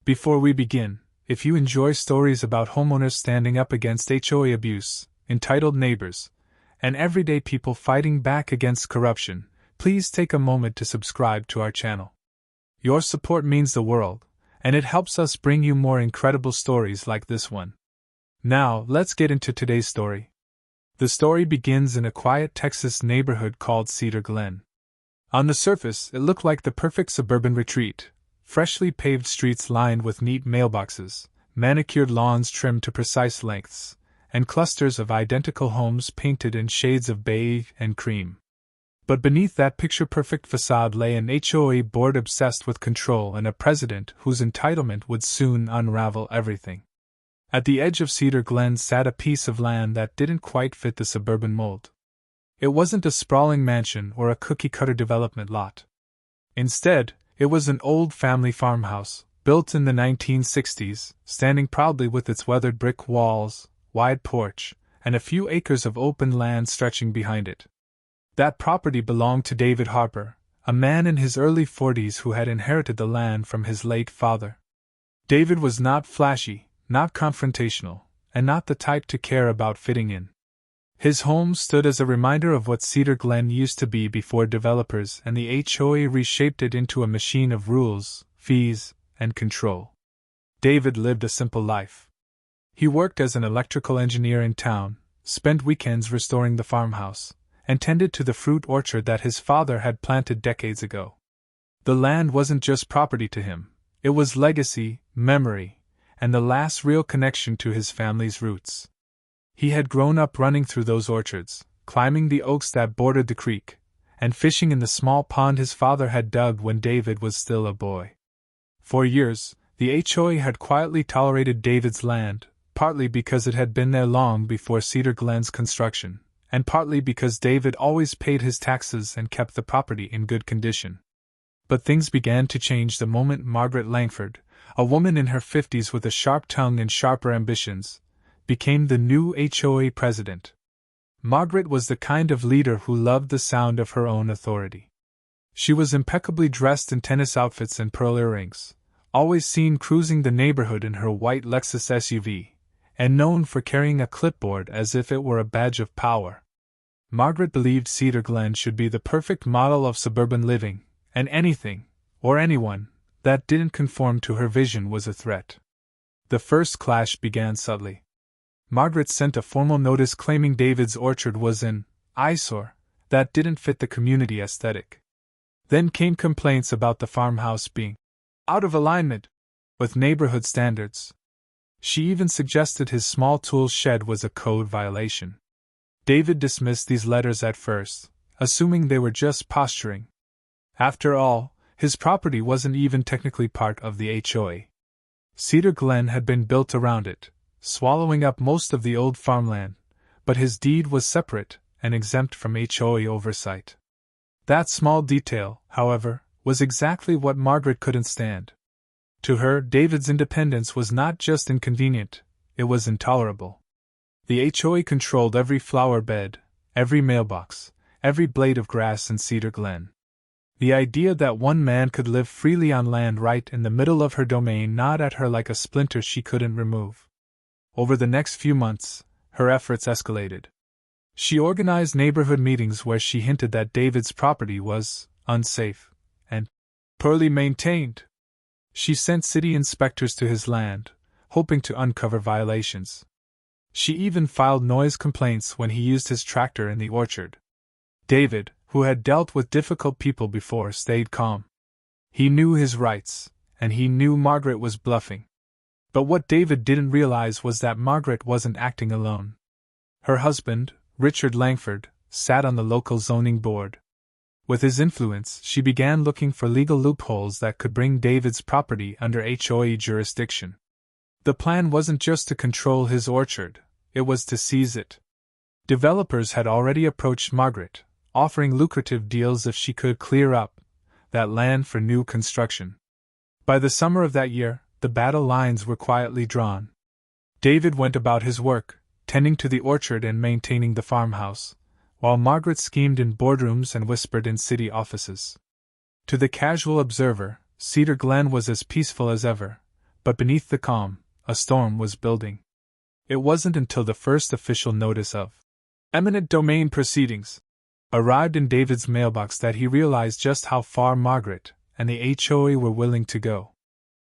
Before we begin, if you enjoy stories about homeowners standing up against HOA abuse, entitled neighbors, and everyday people fighting back against corruption, please take a moment to subscribe to our channel. Your support means the world, and it helps us bring you more incredible stories like this one. Now, let's get into today's story. The story begins in a quiet Texas neighborhood called Cedar Glen. On the surface, it looked like the perfect suburban retreat. Freshly paved streets lined with neat mailboxes, manicured lawns trimmed to precise lengths, and clusters of identical homes painted in shades of beige and cream. But beneath that picture-perfect facade lay an HOA board obsessed with control and a president whose entitlement would soon unravel everything. At the edge of Cedar Glen sat a piece of land that didn't quite fit the suburban mold. It wasn't a sprawling mansion or a cookie-cutter development lot. Instead, it was an old family farmhouse, built in the 1960s, standing proudly with its weathered brick walls, wide porch, and a few acres of open land stretching behind it. That property belonged to David Harper, a man in his early 40s who had inherited the land from his late father. David was not flashy, not confrontational, and not the type to care about fitting in. His home stood as a reminder of what Cedar Glen used to be before developers and the HOA reshaped it into a machine of rules, fees, and control. David lived a simple life. He worked as an electrical engineer in town, spent weekends restoring the farmhouse, and tended to the fruit orchard that his father had planted decades ago. The land wasn't just property to him, it was legacy, memory, and the last real connection to his family's roots. He had grown up running through those orchards, climbing the oaks that bordered the creek, and fishing in the small pond his father had dug when David was still a boy. For years, the HOA had quietly tolerated David's land, partly because it had been there long before Cedar Glen's construction, and partly because David always paid his taxes and kept the property in good condition. But things began to change the moment Margaret Langford, a woman in her 50s with a sharp tongue and sharper ambitions, became the new HOA president. Margaret was the kind of leader who loved the sound of her own authority. She was impeccably dressed in tennis outfits and pearl earrings, always seen cruising the neighborhood in her white Lexus SUV, and known for carrying a clipboard as if it were a badge of power. Margaret believed Cedar Glen should be the perfect model of suburban living, and anything, or anyone, that didn't conform to her vision was a threat. The first clash began subtly. Margaret sent a formal notice claiming David's orchard was an eyesore that didn't fit the community aesthetic. Then came complaints about the farmhouse being out of alignment with neighborhood standards. She even suggested his small tool shed was a code violation. David dismissed these letters at first, assuming they were just posturing. After all, his property wasn't even technically part of the HOA. Cedar Glen had been built around it, swallowing up most of the old farmland, but his deed was separate and exempt from HOA oversight. That small detail, however, was exactly what Margaret couldn't stand. To her, David's independence was not just inconvenient, it was intolerable. The HOA controlled every flower bed, every mailbox, every blade of grass in Cedar Glen. The idea that one man could live freely on land right in the middle of her domain gnawed at her like a splinter she couldn't remove. Over the next few months, her efforts escalated. She organized neighborhood meetings where she hinted that David's property was unsafe and poorly maintained. She sent city inspectors to his land, hoping to uncover violations. She even filed noise complaints when he used his tractor in the orchard. David, who had dealt with difficult people before, stayed calm. He knew his rights, and he knew Margaret was bluffing. But what David didn't realize was that Margaret wasn't acting alone. Her husband, Richard Langford, sat on the local zoning board. With his influence, she began looking for legal loopholes that could bring David's property under HOA jurisdiction. The plan wasn't just to control his orchard, it was to seize it. Developers had already approached Margaret, offering lucrative deals if she could clear up that land for new construction. By the summer of that year, the battle lines were quietly drawn. David went about his work, tending to the orchard and maintaining the farmhouse, while Margaret schemed in boardrooms and whispered in city offices. To the casual observer, Cedar Glen was as peaceful as ever, but beneath the calm, a storm was building. It wasn't until the first official notice of eminent domain proceedings arrived in David's mailbox that he realized just how far Margaret and the HOA were willing to go.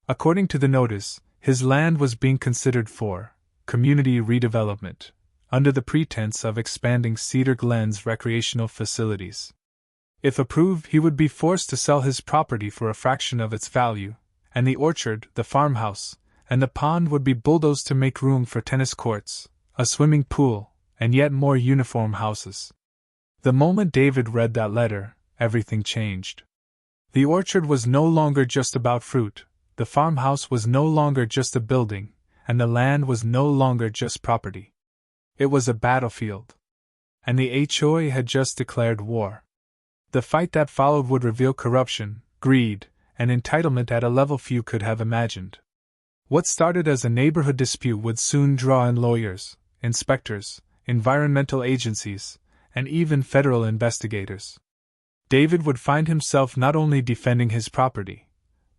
According to the notice, his land was being considered for community redevelopment, under the pretense of expanding Cedar Glen's recreational facilities. If approved, he would be forced to sell his property for a fraction of its value, and the orchard, the farmhouse, and the pond would be bulldozed to make room for tennis courts, a swimming pool, and yet more uniform houses. The moment David read that letter, everything changed. The orchard was no longer just about fruit, the farmhouse was no longer just a building, and the land was no longer just property. It was a battlefield. And the HOA had just declared war. The fight that followed would reveal corruption, greed, and entitlement at a level few could have imagined. What started as a neighborhood dispute would soon draw in lawyers, inspectors, environmental agencies, and even federal investigators. David would find himself not only defending his property,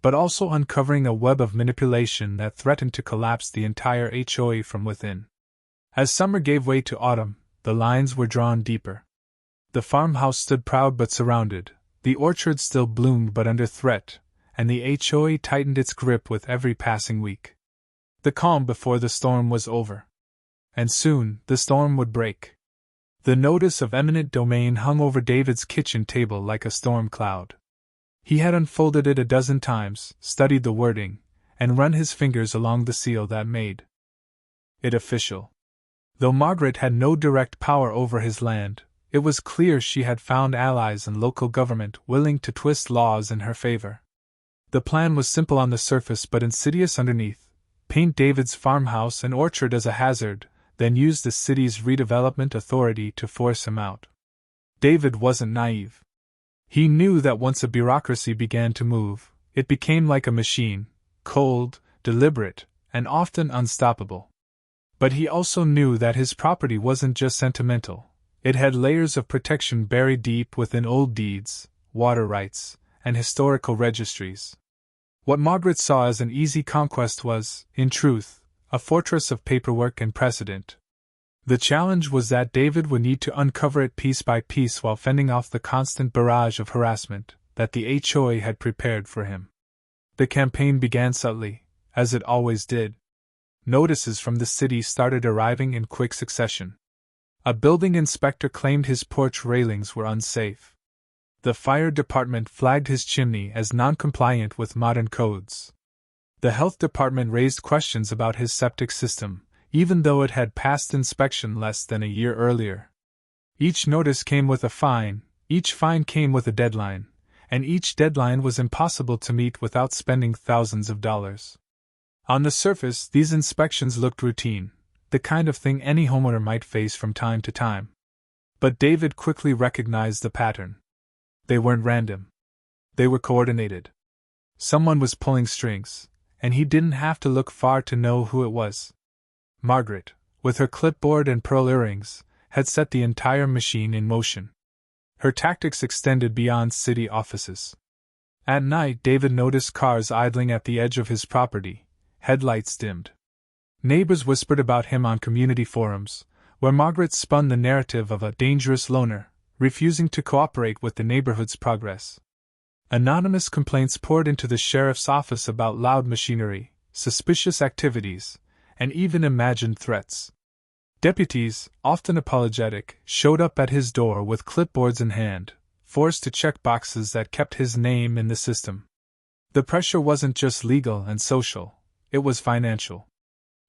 but also uncovering a web of manipulation that threatened to collapse the entire HOA from within. As summer gave way to autumn, the lines were drawn deeper. The farmhouse stood proud but surrounded, the orchard still bloomed but under threat, and the HOA tightened its grip with every passing week. The calm before the storm was over. And soon, the storm would break. The notice of eminent domain hung over David's kitchen table like a storm cloud. He had unfolded it a dozen times, studied the wording, and run his fingers along the seal that made it official. Though Margaret had no direct power over his land, it was clear she had found allies in local government willing to twist laws in her favor. The plan was simple on the surface but insidious underneath: paint David's farmhouse and orchard as a hazard, then use the city's redevelopment authority to force him out. David wasn't naive. He knew that once a bureaucracy began to move, it became like a machine, cold, deliberate, and often unstoppable. But he also knew that his property wasn't just sentimental. It had layers of protection buried deep within old deeds, water rights, and historical registries. What Margaret saw as an easy conquest was, in truth, a fortress of paperwork and precedent. The challenge was that David would need to uncover it piece by piece while fending off the constant barrage of harassment that the HOA had prepared for him. The campaign began subtly, as it always did. Notices from the city started arriving in quick succession. A building inspector claimed his porch railings were unsafe. The fire department flagged his chimney as non-compliant with modern codes. The health department raised questions about his septic system, even though it had passed inspection less than a year earlier. Each notice came with a fine, each fine came with a deadline, and each deadline was impossible to meet without spending thousands of dollars. On the surface, these inspections looked routine, the kind of thing any homeowner might face from time to time. But David quickly recognized the pattern. They weren't random. They were coordinated. Someone was pulling strings, and he didn't have to look far to know who it was. Margaret, with her clipboard and pearl earrings, had set the entire machine in motion. Her tactics extended beyond city offices. At night, David noticed cars idling at the edge of his property, headlights dimmed. Neighbors whispered about him on community forums, where Margaret spun the narrative of a dangerous loner, refusing to cooperate with the neighborhood's progress. Anonymous complaints poured into the sheriff's office about loud machinery, suspicious activities, and even imagined threats. Deputies, often apologetic, showed up at his door with clipboards in hand, forced to check boxes that kept his name in the system. The pressure wasn't just legal and social, it was financial.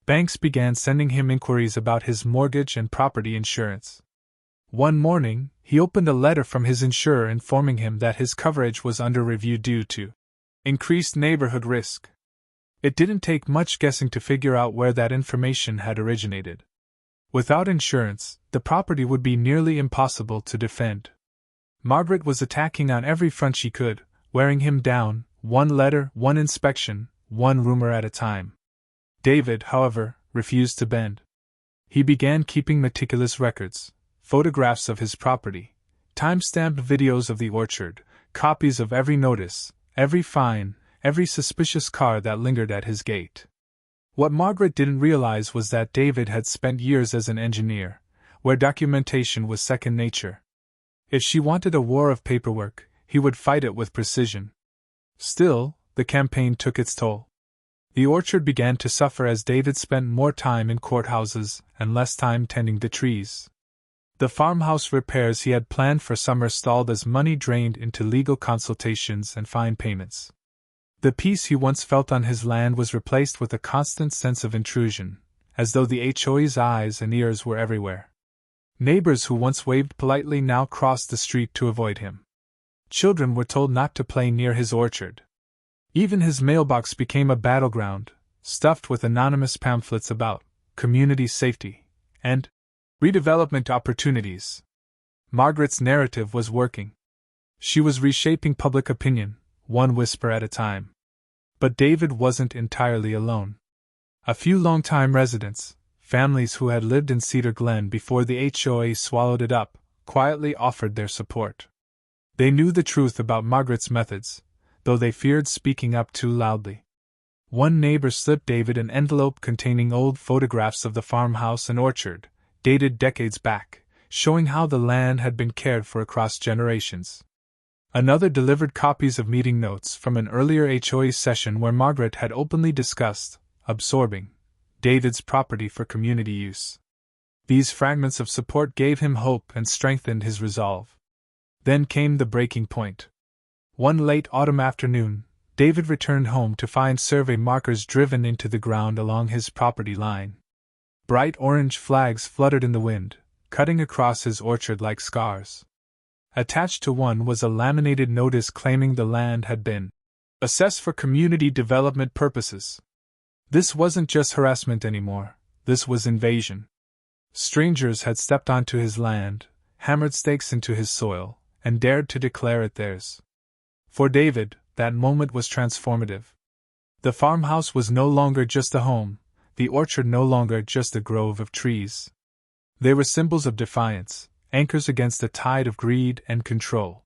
Banks began sending him inquiries about his mortgage and property insurance. One morning, he opened a letter from his insurer informing him that his coverage was under review due to increased neighborhood risk. It didn't take much guessing to figure out where that information had originated. Without insurance, the property would be nearly impossible to defend. Margaret was attacking on every front she could, wearing him down, one letter, one inspection, one rumor at a time. David, however, refused to bend. He began keeping meticulous records, photographs of his property, time-stamped videos of the orchard, copies of every notice, every fine, every suspicious car that lingered at his gate. What Margaret didn't realize was that David had spent years as an engineer, where documentation was second nature. If she wanted a war of paperwork, he would fight it with precision. Still, the campaign took its toll. The orchard began to suffer as David spent more time in courthouses and less time tending the trees. The farmhouse repairs he had planned for summer stalled as money drained into legal consultations and fine payments. The peace he once felt on his land was replaced with a constant sense of intrusion, as though the HOA's eyes and ears were everywhere. Neighbors who once waved politely now crossed the street to avoid him. Children were told not to play near his orchard. Even his mailbox became a battleground, stuffed with anonymous pamphlets about community safety and redevelopment opportunities. Margaret's narrative was working. She was reshaping public opinion, one whisper at a time. But David wasn't entirely alone. A few longtime residents, families who had lived in Cedar Glen before the HOA swallowed it up, quietly offered their support. They knew the truth about Margaret's methods, though they feared speaking up too loudly. One neighbor slipped David an envelope containing old photographs of the farmhouse and orchard, dated decades back, showing how the land had been cared for across generations. Another delivered copies of meeting notes from an earlier HOA session where Margaret had openly discussed absorbing David's property for community use. These fragments of support gave him hope and strengthened his resolve. Then came the breaking point. One late autumn afternoon, David returned home to find survey markers driven into the ground along his property line. Bright orange flags fluttered in the wind, cutting across his orchard like scars. Attached to one was a laminated notice claiming the land had been assessed for community development purposes. This wasn't just harassment anymore, this was invasion. Strangers had stepped onto his land, hammered stakes into his soil, and dared to declare it theirs. For David, that moment was transformative. The farmhouse was no longer just a home, the orchard no longer just a grove of trees. They were symbols of defiance, anchors against a tide of greed and control.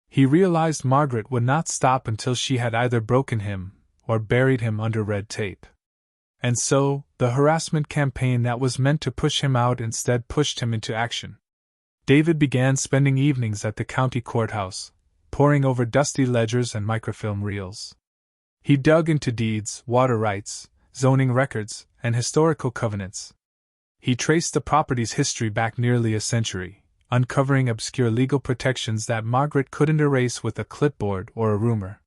He realized Margaret would not stop until she had either broken him or buried him under red tape. And so, the harassment campaign that was meant to push him out instead pushed him into action. David began spending evenings at the county courthouse, poring over dusty ledgers and microfilm reels. He dug into deeds, water rights, zoning records, and historical covenants. He traced the property's history back nearly a century, uncovering obscure legal protections that Margaret couldn't erase with a clipboard or a rumor.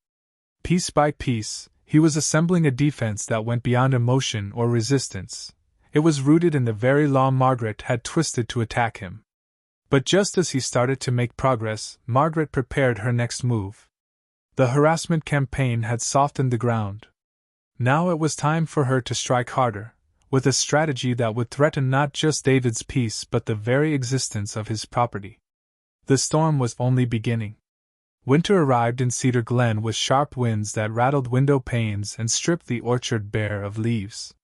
Piece by piece, he was assembling a defense that went beyond emotion or resistance. It was rooted in the very law Margaret had twisted to attack him. But just as he started to make progress, Margaret prepared her next move. The harassment campaign had softened the ground. Now it was time for her to strike harder, with a strategy that would threaten not just David's peace but the very existence of his property. The storm was only beginning. Winter arrived in Cedar Glen with sharp winds that rattled window panes and stripped the orchard bare of leaves.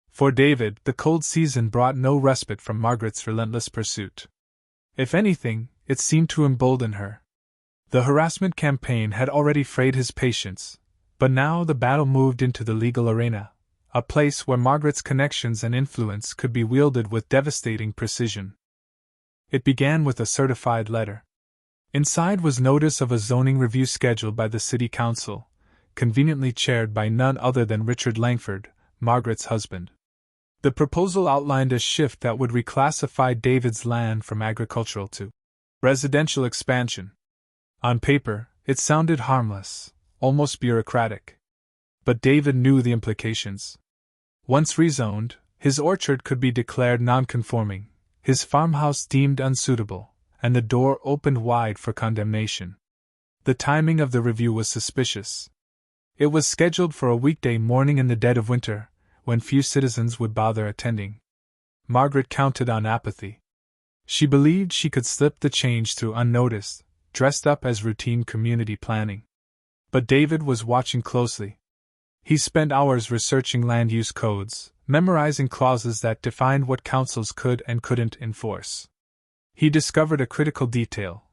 For David, the cold season brought no respite from Margaret's relentless pursuit. If anything, it seemed to embolden her. The harassment campaign had already frayed his patience, but now the battle moved into the legal arena, a place where Margaret's connections and influence could be wielded with devastating precision. It began with a certified letter. Inside was notice of a zoning review scheduled by the city council, conveniently chaired by none other than Richard Langford, Margaret's husband. The proposal outlined a shift that would reclassify David's land from agricultural to residential expansion. On paper, it sounded harmless, almost bureaucratic. But David knew the implications. Once rezoned, his orchard could be declared non-conforming, his farmhouse deemed unsuitable, and the door opened wide for condemnation. The timing of the review was suspicious. It was scheduled for a weekday morning in the dead of winter, when few citizens would bother attending. Margaret counted on apathy. She believed she could slip the change through unnoticed, dressed up as routine community planning. But David was watching closely. He spent hours researching land use codes, memorizing clauses that defined what councils could and couldn't enforce. He discovered a critical detail.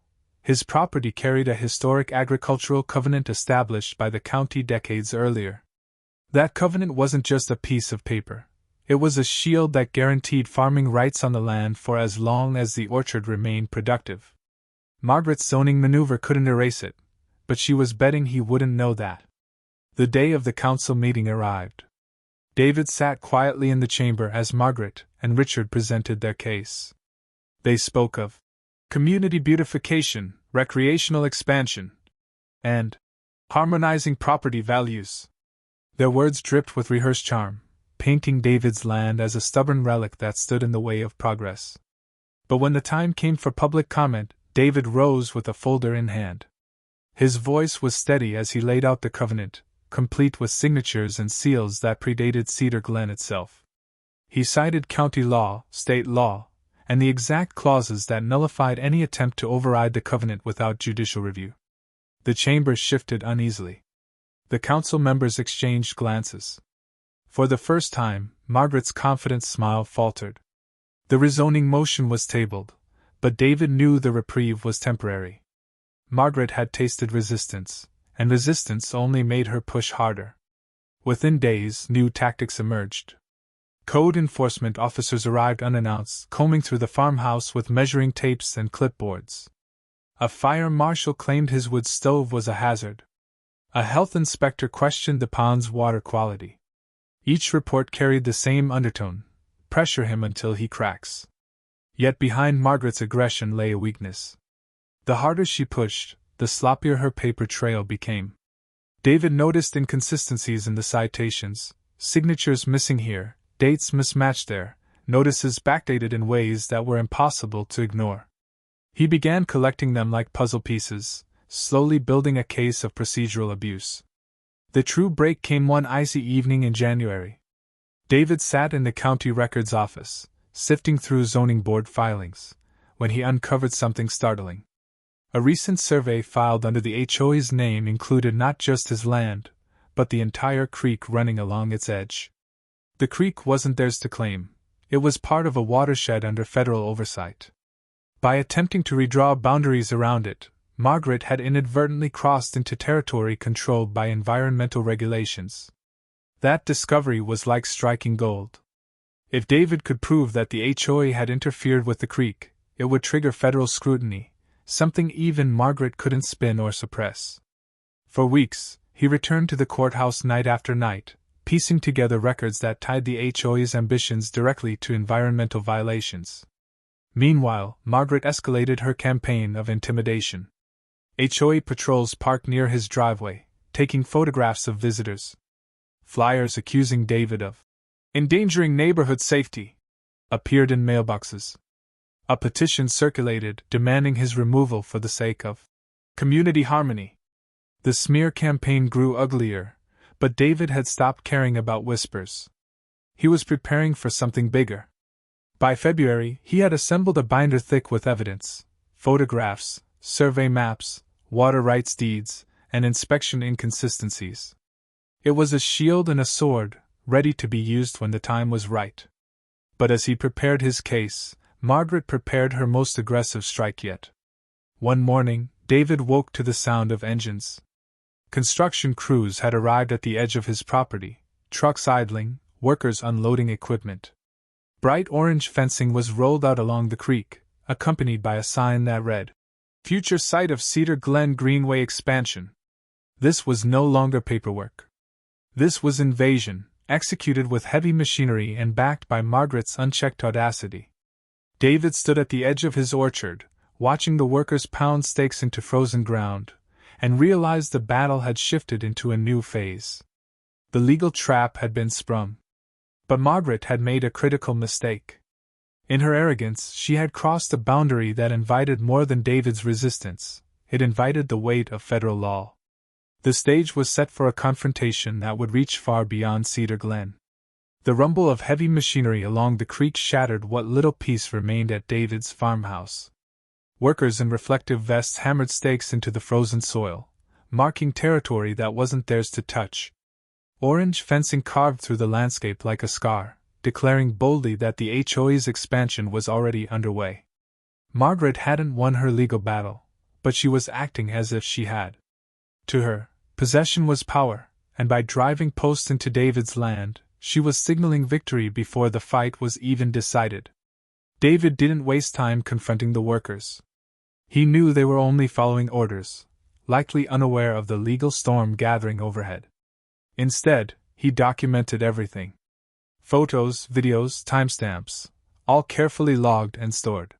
His property carried a historic agricultural covenant established by the county decades earlier. That covenant wasn't just a piece of paper. It was a shield that guaranteed farming rights on the land for as long as the orchard remained productive. Margaret's zoning maneuver couldn't erase it, but she was betting he wouldn't know that. The day of the council meeting arrived. David sat quietly in the chamber as Margaret and Richard presented their case. They spoke of community beautification, recreational expansion, and harmonizing property values. Their words dripped with rehearsed charm, painting David's land as a stubborn relic that stood in the way of progress. But when the time came for public comment, David rose with a folder in hand. His voice was steady as he laid out the covenant, complete with signatures and seals that predated Cedar Glen itself. He cited county law, state law, and the exact clauses that nullified any attempt to override the covenant without judicial review. The chamber shifted uneasily. The council members exchanged glances. For the first time, Margaret's confident smile faltered. The rezoning motion was tabled, but David knew the reprieve was temporary. Margaret had tasted resistance, and resistance only made her push harder. Within days, new tactics emerged. Code enforcement officers arrived unannounced, combing through the farmhouse with measuring tapes and clipboards. A fire marshal claimed his wood stove was a hazard. A health inspector questioned the pond's water quality. Each report carried the same undertone: pressure him until he cracks. Yet behind Margaret's aggression lay a weakness. The harder she pushed, the sloppier her paper trail became. David noticed inconsistencies in the citations, signatures missing here, dates mismatched there, notices backdated in ways that were impossible to ignore. He began collecting them like puzzle pieces, slowly building a case of procedural abuse. The true break came one icy evening in January. David sat in the county records office, sifting through zoning board filings, when he uncovered something startling. A recent survey filed under the HOA's name included not just his land, but the entire creek running along its edge. The creek wasn't theirs to claim. It was part of a watershed under federal oversight. By attempting to redraw boundaries around it, Margaret had inadvertently crossed into territory controlled by environmental regulations. That discovery was like striking gold. If David could prove that the HOA had interfered with the creek, it would trigger federal scrutiny, something even Margaret couldn't spin or suppress. For weeks, he returned to the courthouse night after night, piecing together records that tied the HOA's ambitions directly to environmental violations. Meanwhile, Margaret escalated her campaign of intimidation. HOA patrols parked near his driveway, taking photographs of visitors. Flyers accusing David of endangering neighborhood safety appeared in mailboxes. A petition circulated demanding his removal for the sake of community harmony. The smear campaign grew uglier, but David had stopped caring about whispers. He was preparing for something bigger. By February, he had assembled a binder thick with evidence: photographs, survey maps, water rights deeds, and inspection inconsistencies. It was a shield and a sword, ready to be used when the time was right. But as he prepared his case, Margaret prepared her most aggressive strike yet. One morning, David woke to the sound of engines. Construction crews had arrived at the edge of his property, trucks idling, workers unloading equipment. Bright orange fencing was rolled out along the creek, accompanied by a sign that read, "Future site of Cedar Glen Greenway expansion." This was no longer paperwork. This was invasion, executed with heavy machinery and backed by Margaret's unchecked audacity. David stood at the edge of his orchard, watching the workers pound stakes into frozen ground, and realized the battle had shifted into a new phase. The legal trap had been sprung. But Margaret had made a critical mistake. In her arrogance, she had crossed a boundary that invited more than David's resistance. It invited the weight of federal law. The stage was set for a confrontation that would reach far beyond Cedar Glen. The rumble of heavy machinery along the creek shattered what little peace remained at David's farmhouse. Workers in reflective vests hammered stakes into the frozen soil, marking territory that wasn't theirs to touch. Orange fencing carved through the landscape like a scar, declaring boldly that the HOA's expansion was already underway. Margaret hadn't won her legal battle, but she was acting as if she had. To her, possession was power, and by driving posts into David's land, she was signaling victory before the fight was even decided. David didn't waste time confronting the workers. He knew they were only following orders, likely unaware of the legal storm gathering overhead. Instead, he documented everything. Photos, videos, timestamps, all carefully logged and stored.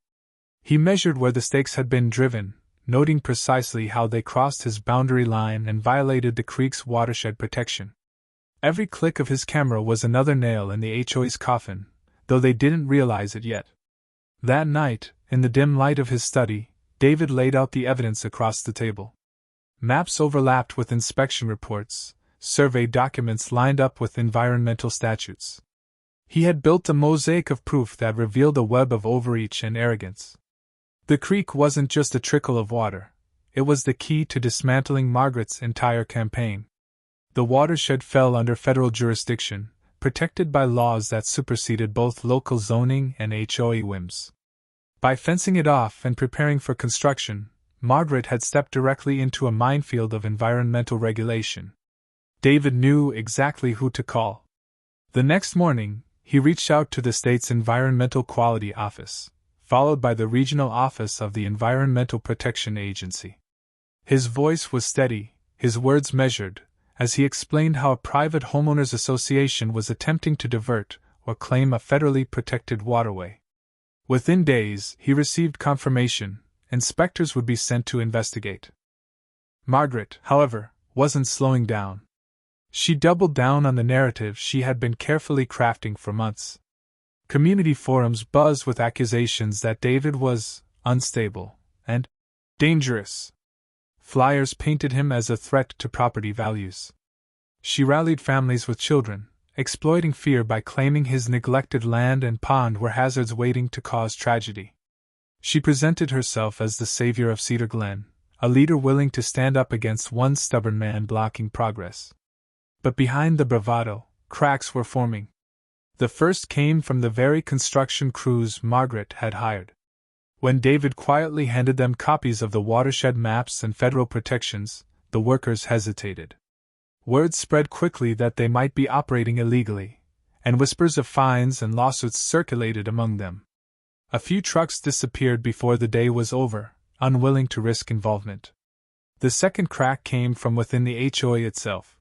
He measured where the stakes had been driven, noting precisely how they crossed his boundary line and violated the creek's watershed protection. Every click of his camera was another nail in the HOA's coffin, though they didn't realize it yet. That night, in the dim light of his study, David laid out the evidence across the table. Maps overlapped with inspection reports, survey documents lined up with environmental statutes. He had built a mosaic of proof that revealed a web of overreach and arrogance. The creek wasn't just a trickle of water, it was the key to dismantling Margaret's entire campaign. The watershed fell under federal jurisdiction, protected by laws that superseded both local zoning and HOA whims. By fencing it off and preparing for construction, Margaret had stepped directly into a minefield of environmental regulation. David knew exactly who to call. The next morning, he reached out to the state's Environmental Quality Office, followed by the regional office of the Environmental Protection Agency. His voice was steady, his words measured, as he explained how a private homeowners association was attempting to divert or claim a federally protected waterway. Within days, he received confirmation inspectors would be sent to investigate. Margaret, however, wasn't slowing down. She doubled down on the narrative she had been carefully crafting for months. Community forums buzzed with accusations that David was unstable and dangerous. Flyers painted him as a threat to property values. She rallied families with children, exploiting fear by claiming his neglected land and pond were hazards waiting to cause tragedy. She presented herself as the savior of Cedar Glen, a leader willing to stand up against one stubborn man blocking progress. But behind the bravado, cracks were forming. The first came from the very construction crews Margaret had hired. When David quietly handed them copies of the watershed maps and federal protections, the workers hesitated. Word spread quickly that they might be operating illegally, and whispers of fines and lawsuits circulated among them. A few trucks disappeared before the day was over, unwilling to risk involvement. The second crack came from within the HOA itself.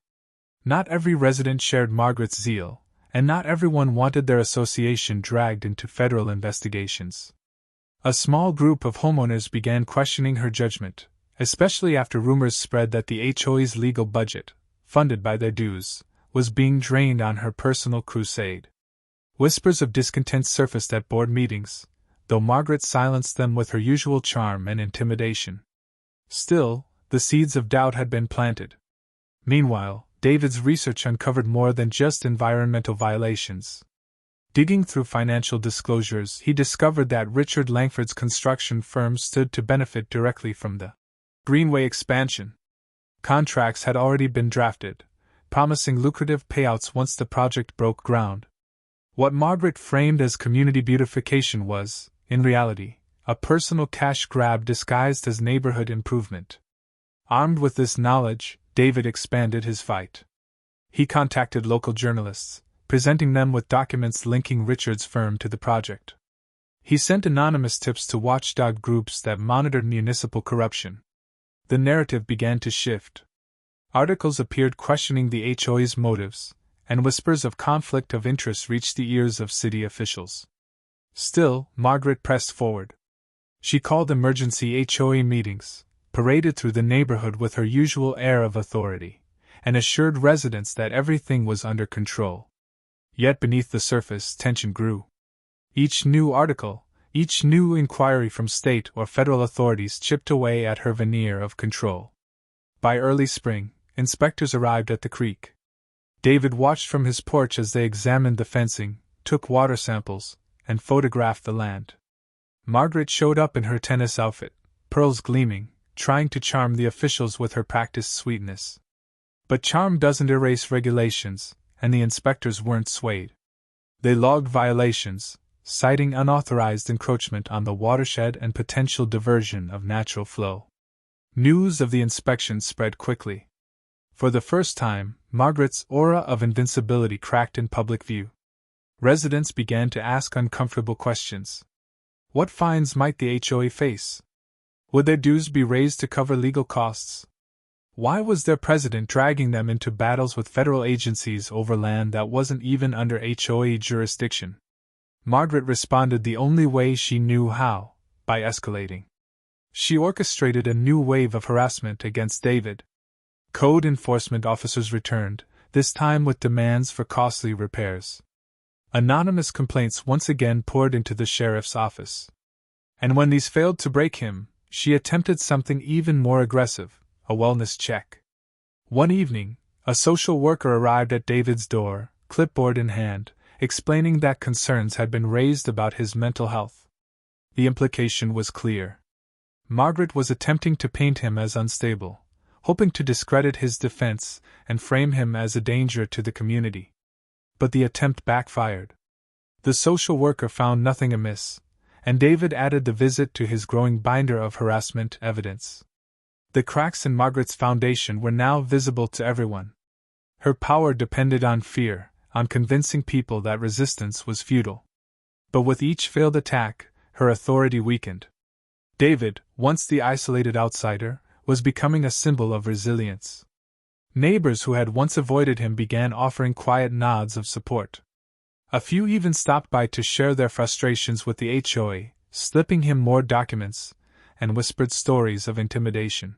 Not every resident shared Margaret's zeal, and not everyone wanted their association dragged into federal investigations. A small group of homeowners began questioning her judgment, especially after rumors spread that the HOA's legal budget, funded by their dues, was being drained on her personal crusade. Whispers of discontent surfaced at board meetings, though Margaret silenced them with her usual charm and intimidation. Still, the seeds of doubt had been planted. Meanwhile, David's research uncovered more than just environmental violations. Digging through financial disclosures, he discovered that Richard Langford's construction firm stood to benefit directly from the Greenway expansion. Contracts had already been drafted, promising lucrative payouts once the project broke ground. What Margaret framed as community beautification was, in reality, a personal cash grab disguised as neighborhood improvement. Armed with this knowledge, David expanded his fight. He contacted local journalists, presenting them with documents linking Richard's firm to the project. He sent anonymous tips to watchdog groups that monitored municipal corruption. The narrative began to shift. Articles appeared questioning the HOA's motives, and whispers of conflict of interest reached the ears of city officials. Still, Margaret pressed forward. She called emergency HOA meetings, paraded through the neighborhood with her usual air of authority, and assured residents that everything was under control. Yet beneath the surface, tension grew. Each new article, each new inquiry from state or federal authorities chipped away at her veneer of control. By early spring, inspectors arrived at the creek. David watched from his porch as they examined the fencing, took water samples, and photographed the land. Margaret showed up in her tennis outfit, pearls gleaming, trying to charm the officials with her practiced sweetness. But charm doesn't erase regulations, and the inspectors weren't swayed. They logged violations, citing unauthorized encroachment on the watershed and potential diversion of natural flow. News of the inspection spread quickly. For the first time, Margaret's aura of invincibility cracked in public view. Residents began to ask uncomfortable questions. What fines might the HOA face? Would their dues be raised to cover legal costs? Why was their president dragging them into battles with federal agencies over land that wasn't even under HOA jurisdiction? Margaret responded the only way she knew how, by escalating. She orchestrated a new wave of harassment against David. Code enforcement officers returned, this time with demands for costly repairs. Anonymous complaints once again poured into the sheriff's office. And when these failed to break him, she attempted something even more aggressive, a wellness check. One evening, a social worker arrived at David's door, clipboard in hand, explaining that concerns had been raised about his mental health. The implication was clear. Margaret was attempting to paint him as unstable, hoping to discredit his defense and frame him as a danger to the community. But the attempt backfired. The social worker found nothing amiss, and David added the visit to his growing binder of harassment evidence. The cracks in Margaret's foundation were now visible to everyone. Her power depended on fear, on convincing people that resistance was futile. But with each failed attack, her authority weakened. David, once the isolated outsider, was becoming a symbol of resilience. Neighbors who had once avoided him began offering quiet nods of support. A few even stopped by to share their frustrations with the HOA, slipping him more documents, and whispered stories of intimidation.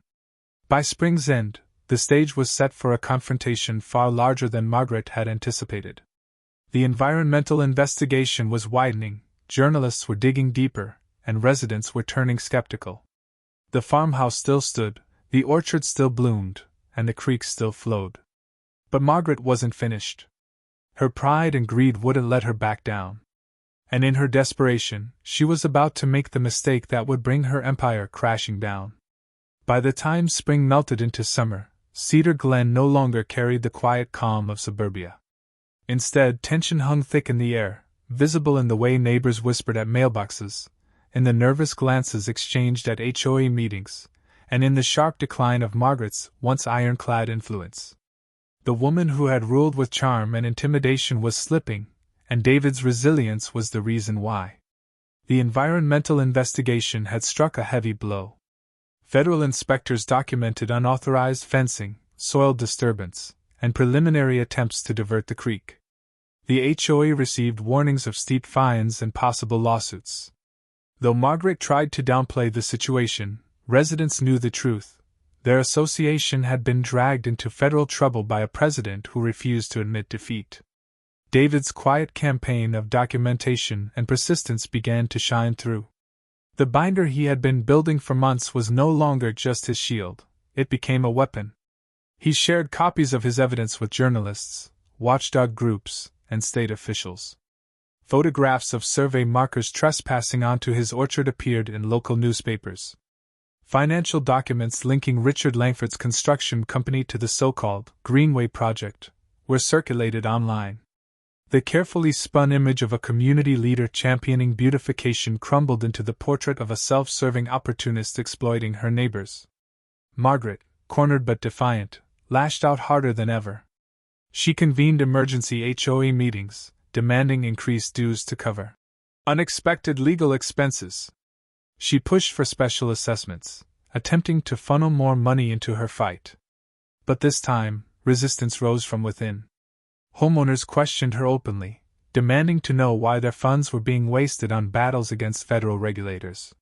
By spring's end, the stage was set for a confrontation far larger than Margaret had anticipated. The environmental investigation was widening, journalists were digging deeper, and residents were turning skeptical. The farmhouse still stood, the orchard still bloomed, and the creek still flowed. But Margaret wasn't finished. Her pride and greed wouldn't let her back down. And in her desperation, she was about to make the mistake that would bring her empire crashing down. By the time spring melted into summer, Cedar Glen no longer carried the quiet calm of suburbia. Instead, tension hung thick in the air, visible in the way neighbors whispered at mailboxes, in the nervous glances exchanged at HOA meetings, and in the sharp decline of Margaret's once ironclad influence. The woman who had ruled with charm and intimidation was slipping, and David's resilience was the reason why. The environmental investigation had struck a heavy blow. Federal inspectors documented unauthorized fencing, soil disturbance, and preliminary attempts to divert the creek. The HOA received warnings of steep fines and possible lawsuits. Though Margaret tried to downplay the situation, residents knew the truth. Their association had been dragged into federal trouble by a president who refused to admit defeat. David's quiet campaign of documentation and persistence began to shine through. The binder he had been building for months was no longer just his shield, it became a weapon. He shared copies of his evidence with journalists, watchdog groups, and state officials. Photographs of survey markers trespassing onto his orchard appeared in local newspapers. Financial documents linking Richard Langford's construction company to the so-called Greenway Project were circulated online. The carefully spun image of a community leader championing beautification crumbled into the portrait of a self-serving opportunist exploiting her neighbors. Margaret, cornered but defiant, lashed out harder than ever. She convened emergency HOA meetings, demanding increased dues to cover unexpected legal expenses. She pushed for special assessments, attempting to funnel more money into her fight. But this time, resistance rose from within. Homeowners questioned her openly, demanding to know why their funds were being wasted on battles against federal regulators.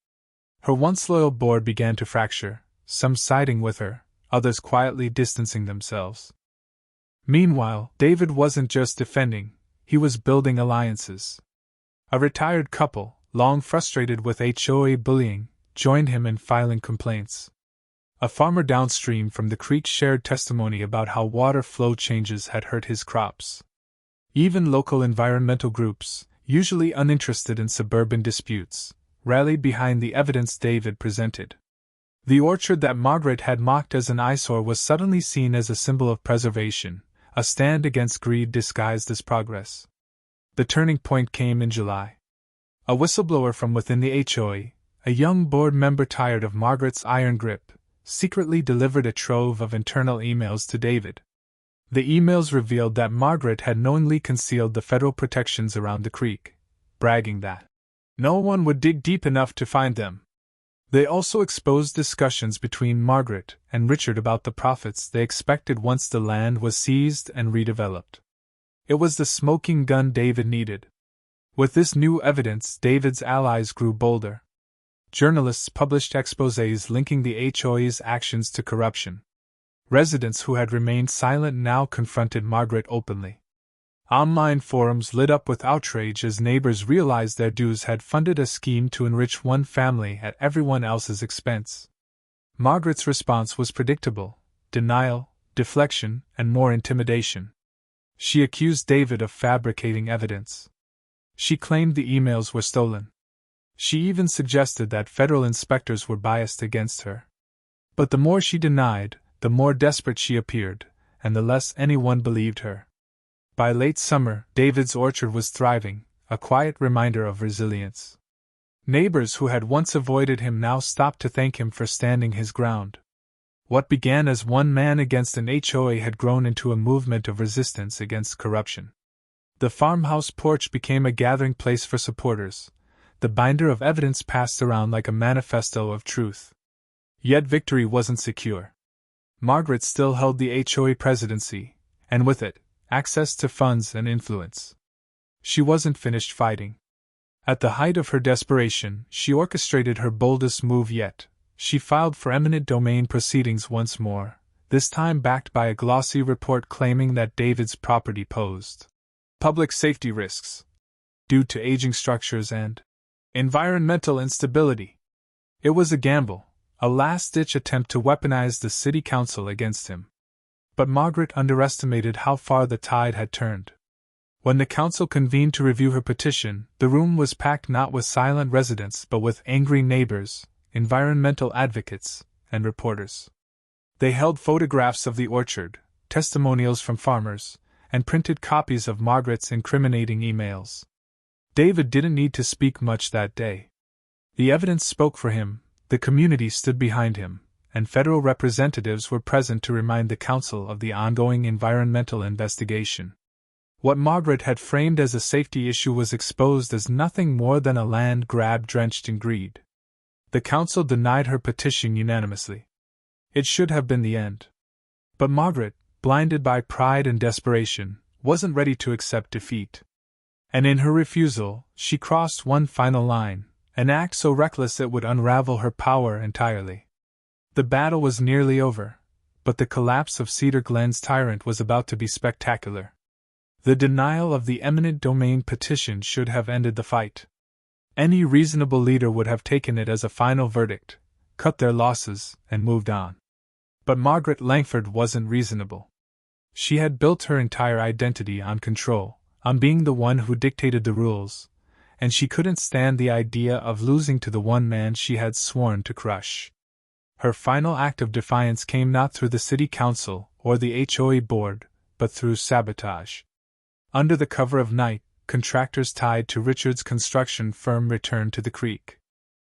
Her once loyal board began to fracture, some siding with her, others quietly distancing themselves. Meanwhile, David wasn't just defending, he was building alliances. A retired couple, long frustrated with HOA bullying, joined him in filing complaints. A farmer downstream from the creek shared testimony about how water flow changes had hurt his crops. Even local environmental groups, usually uninterested in suburban disputes, rallied behind the evidence David presented. The orchard that Margaret had mocked as an eyesore was suddenly seen as a symbol of preservation, a stand against greed disguised as progress. The turning point came in July. A whistleblower from within the HOA, a young board member tired of Margaret's iron grip, secretly delivered a trove of internal emails to David. The emails revealed that Margaret had knowingly concealed the federal protections around the creek, bragging that no one would dig deep enough to find them. They also exposed discussions between Margaret and Richard about the profits they expected once the land was seized and redeveloped. It was the smoking gun David needed. With this new evidence, David's allies grew bolder. Journalists published exposés linking the HOA's actions to corruption. Residents who had remained silent now confronted Margaret openly. Online forums lit up with outrage as neighbors realized their dues had funded a scheme to enrich one family at everyone else's expense. Margaret's response was predictable: denial, deflection, and more intimidation. She accused David of fabricating evidence. She claimed the emails were stolen. She even suggested that federal inspectors were biased against her. But the more she denied, the more desperate she appeared, and the less anyone believed her. By late summer, David's orchard was thriving, a quiet reminder of resilience. Neighbors who had once avoided him now stopped to thank him for standing his ground. What began as one man against an HOA had grown into a movement of resistance against corruption. The farmhouse porch became a gathering place for supporters. The binder of evidence passed around like a manifesto of truth. Yet victory wasn't secure. Margaret still held the HOA presidency, and with it, access to funds and influence. She wasn't finished fighting. At the height of her desperation, she orchestrated her boldest move yet. She filed for eminent domain proceedings once more, this time backed by a glossy report claiming that David's property posed public safety risks due to aging structures and environmental instability. It was a gamble, a last-ditch attempt to weaponize the city council against him. But Margaret underestimated how far the tide had turned. When the council convened to review her petition, the room was packed not with silent residents but with angry neighbors, environmental advocates, and reporters. They held photographs of the orchard, testimonials from farmers, and printed copies of Margaret's incriminating emails. David didn't need to speak much that day. The evidence spoke for him, the community stood behind him, and federal representatives were present to remind the council of the ongoing environmental investigation. What Margaret had framed as a safety issue was exposed as nothing more than a land grab drenched in greed. The council denied her petition unanimously. It should have been the end. But Margaret, blinded by pride and desperation, wasn't ready to accept defeat. And in her refusal, she crossed one final line, an act so reckless it would unravel her power entirely. The battle was nearly over, but the collapse of Cedar Glen's tyrant was about to be spectacular. The denial of the eminent domain petition should have ended the fight. Any reasonable leader would have taken it as a final verdict, cut their losses, and moved on. But Margaret Langford wasn't reasonable. She had built her entire identity on control, on being the one who dictated the rules, and she couldn't stand the idea of losing to the one man she had sworn to crush. Her final act of defiance came not through the city council or the HOA board, but through sabotage. Under the cover of night, contractors tied to Richard's construction firm returned to the creek.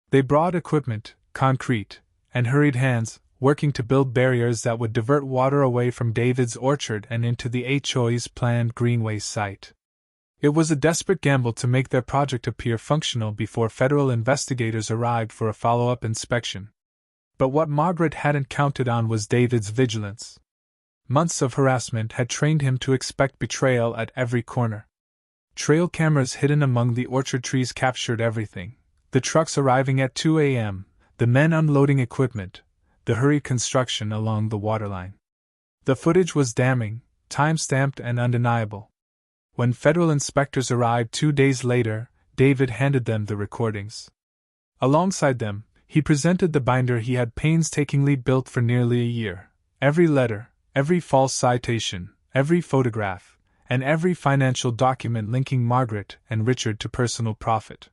They brought equipment, concrete, and hurried hands, working to build barriers that would divert water away from David's orchard and into the HOA's planned greenway site. It was a desperate gamble to make their project appear functional before federal investigators arrived for a follow-up inspection. But what Margaret hadn't counted on was David's vigilance. Months of harassment had trained him to expect betrayal at every corner. Trail cameras hidden among the orchard trees captured everything: the trucks arriving at 2 a.m., the men unloading equipment, the hurried construction along the waterline. The footage was damning, time-stamped and undeniable. When federal inspectors arrived 2 days later, David handed them the recordings. Alongside them, he presented the binder he had painstakingly built for nearly a year. Every letter, every false citation, every photograph, and every financial document linking Margaret and Richard to personal profit.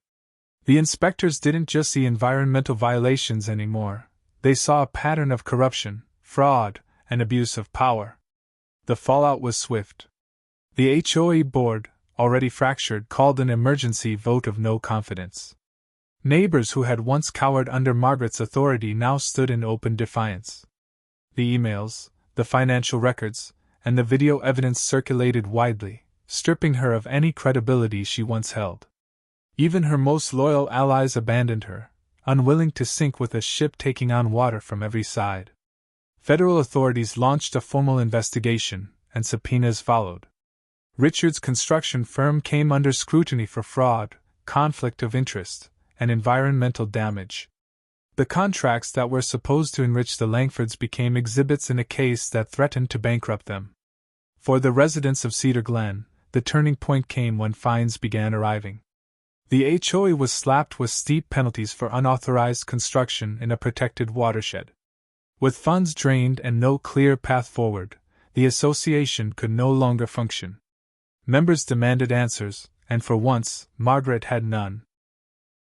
The inspectors didn't just see environmental violations anymore. They saw a pattern of corruption, fraud, and abuse of power. The fallout was swift. The HOA board, already fractured, called an emergency vote of no confidence. Neighbors who had once cowered under Margaret's authority now stood in open defiance. The emails, the financial records, and the video evidence circulated widely, stripping her of any credibility she once held. Even her most loyal allies abandoned her, unwilling to sink with a ship taking on water from every side. Federal authorities launched a formal investigation, and subpoenas followed. Richard's construction firm came under scrutiny for fraud, conflict of interest, and environmental damage. The contracts that were supposed to enrich the Langfords became exhibits in a case that threatened to bankrupt them. For the residents of Cedar Glen, the turning point came when fines began arriving. The HOA was slapped with steep penalties for unauthorized construction in a protected watershed. With funds drained and no clear path forward, the association could no longer function. Members demanded answers, and for once, Margaret had none.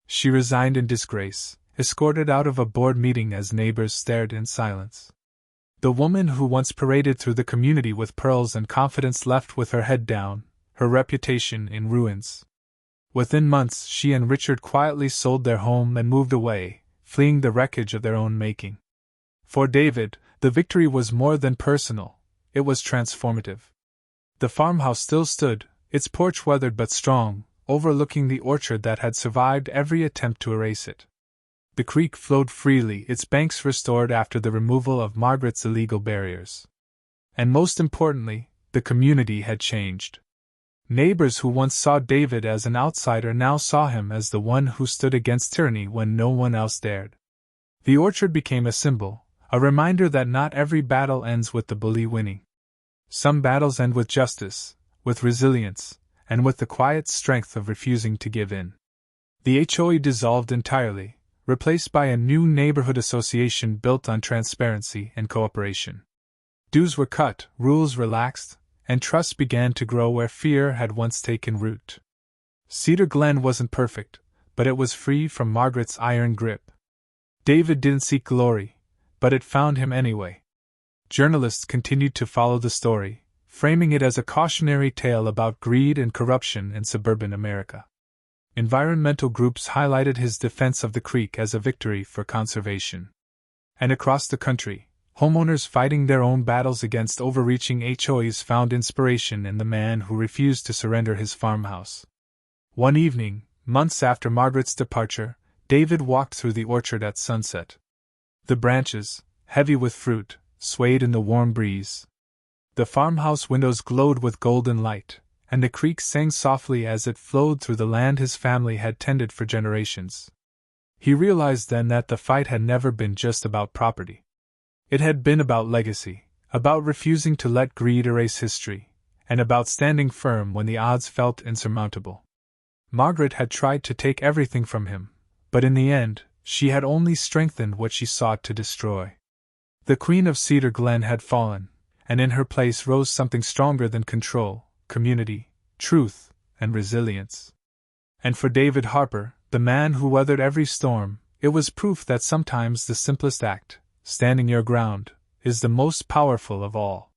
She resigned in disgrace, escorted out of a board meeting as neighbors stared in silence. The woman who once paraded through the community with pearls and confidence left with her head down, her reputation in ruins. Within months, she and Richard quietly sold their home and moved away, fleeing the wreckage of their own making. For David, the victory was more than personal, it was transformative. The farmhouse still stood, its porch weathered but strong, overlooking the orchard that had survived every attempt to erase it. The creek flowed freely, its banks restored after the removal of Margaret's illegal barriers. And most importantly, the community had changed. Neighbors who once saw David as an outsider now saw him as the one who stood against tyranny when no one else dared. The orchard became a symbol, a reminder that not every battle ends with the bully winning. Some battles end with justice, with resilience, and with the quiet strength of refusing to give in. The HOA dissolved entirely, replaced by a new neighborhood association built on transparency and cooperation. Dues were cut, rules relaxed, and trust began to grow where fear had once taken root. Cedar Glen wasn't perfect, but it was free from Margaret's iron grip. David didn't seek glory, but it found him anyway. Journalists continued to follow the story, framing it as a cautionary tale about greed and corruption in suburban America. Environmental groups highlighted his defense of the creek as a victory for conservation. And across the country, homeowners fighting their own battles against overreaching HOAs found inspiration in the man who refused to surrender his farmhouse. One evening, months after Margaret's departure, David walked through the orchard at sunset. The branches, heavy with fruit, swayed in the warm breeze. The farmhouse windows glowed with golden light, and the creek sang softly as it flowed through the land his family had tended for generations. He realized then that the fight had never been just about property. It had been about legacy, about refusing to let greed erase history, and about standing firm when the odds felt insurmountable. Margaret had tried to take everything from him, but in the end, she had only strengthened what she sought to destroy. The Queen of Cedar Glen had fallen, and in her place rose something stronger than control, community, truth, and resilience. And for David Harper, the man who weathered every storm, it was proof that sometimes the simplest act, standing your ground, is the most powerful of all.